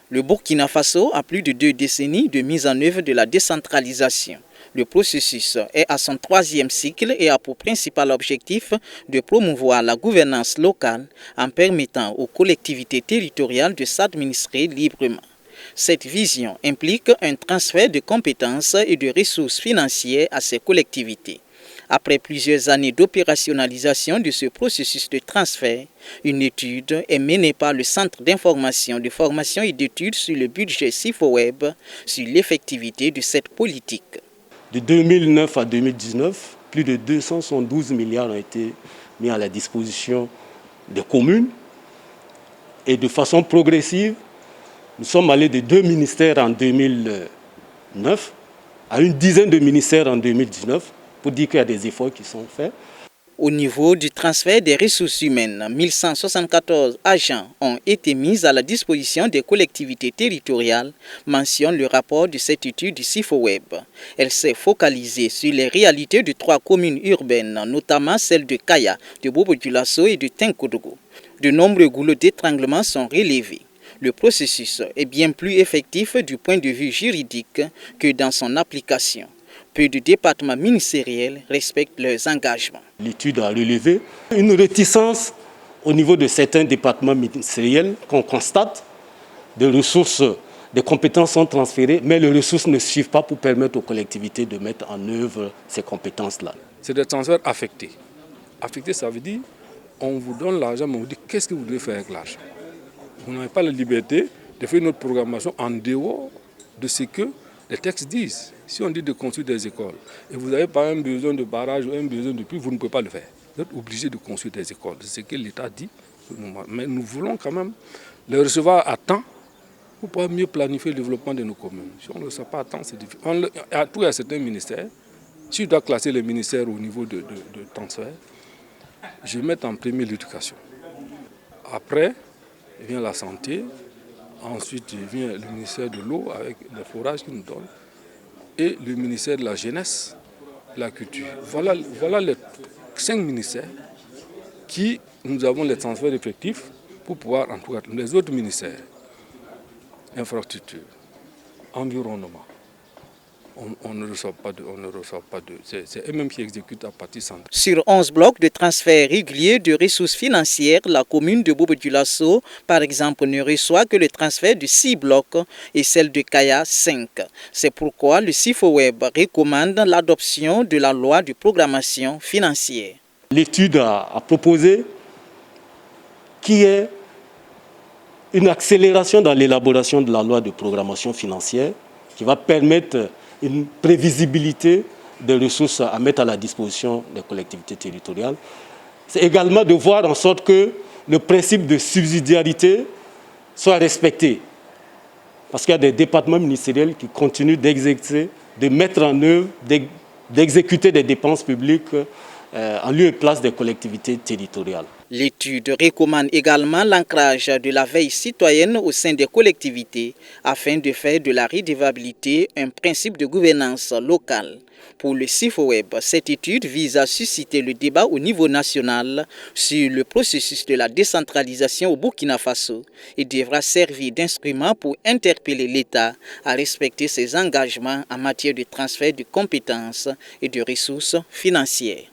Le Burkina Faso a plus de 2 décennies de mise en œuvre de la décentralisation. Le processus est à son 3e cycle et a pour principal objectif de promouvoir la gouvernance locale en permettant aux collectivités territoriales de s'administrer librement. Cette vision implique un transfert de compétences et de ressources financières à ces collectivités. Après plusieurs années d'opérationnalisation de ce processus de transfert, une étude est menée par le Centre d'information, de formation et d'études sur le budget Sifoweb sur l'effectivité de cette politique. De 2009 à 2019, plus de 212 milliards ont été mis à la disposition des communes. Et de façon progressive, nous sommes allés de 2 ministères en 2009 à une dizaine de ministères en 2019, pour dire qu'il y a des efforts qui sont faits. Au niveau du transfert des ressources humaines, 1174 agents ont été mis à la disposition des collectivités territoriales, mentionne le rapport de cette étude du Sifoweb. Elle s'est focalisée sur les réalités de 3 communes urbaines, notamment celles de Kaya, de Bobo-Dioulasso et de Tinkodogo. De nombreux goulots d'étranglement sont relevés. Le processus est bien plus effectif du point de vue juridique que dans son application. Peu de départements ministériels respectent leurs engagements. L'étude a relevé une réticence au niveau de certains départements ministériels qu'on constate. Des ressources, des compétences sont transférées, mais les ressources ne suivent pas pour permettre aux collectivités de mettre en œuvre ces compétences-là. C'est des transferts affectés. Affecté, ça veut dire on vous donne l'argent, mais on vous dit qu'est-ce que vous devez faire avec l'argent. Vous n'avez pas la liberté de faire une autre programmation en dehors de ce que les textes disent. Si on dit de construire des écoles et vous avez par exemple besoin de barrages ou un besoin de puits, vous ne pouvez pas le faire. Vous êtes obligé de construire des écoles. C'est ce que l'État dit. Mais nous voulons quand même les recevoir à temps pour pouvoir mieux planifier le développement de nos communes. Si on ne le reçoit pas à temps, c'est difficile. Il y a certains ministères. Si je dois classer les ministères au niveau de transfert, je vais mettre en premier l'éducation. Après, vient la santé. Ensuite, vient le ministère de l'eau avec les forages qu'il nous donne. Et le ministère de la jeunesse, de la culture. Voilà les 5 ministères qui nous avons les transferts effectifs pour pouvoir, en tout cas, les autres ministères, infrastructure, environnement, on ne reçoit pas de, c'est eux-mêmes qui exécutent à partir centrale. Sur 11 blocs de transfert régulier de ressources financières, la commune de Bobo-Dioulasso, par exemple, ne reçoit que le transfert de 6 blocs et celle de Kaya 5. C'est pourquoi le Sifoweb recommande l'adoption de la loi de programmation financière. L'étude a proposé qu'il y ait une accélération dans l'élaboration de la loi de programmation financière qui va permettre une prévisibilité des ressources à mettre à la disposition des collectivités territoriales. C'est également de voir en sorte que le principe de subsidiarité soit respecté. Parce qu'il y a des départements ministériels qui continuent d'exécuter, de mettre en œuvre, d'exécuter des dépenses publiques en lieu et place des collectivités territoriales. L'étude recommande également l'ancrage de la veille citoyenne au sein des collectivités afin de faire de la redevabilité un principe de gouvernance locale. Pour le Sifoweb, cette étude vise à susciter le débat au niveau national sur le processus de la décentralisation au Burkina Faso et devra servir d'instrument pour interpeller l'État à respecter ses engagements en matière de transfert de compétences et de ressources financières.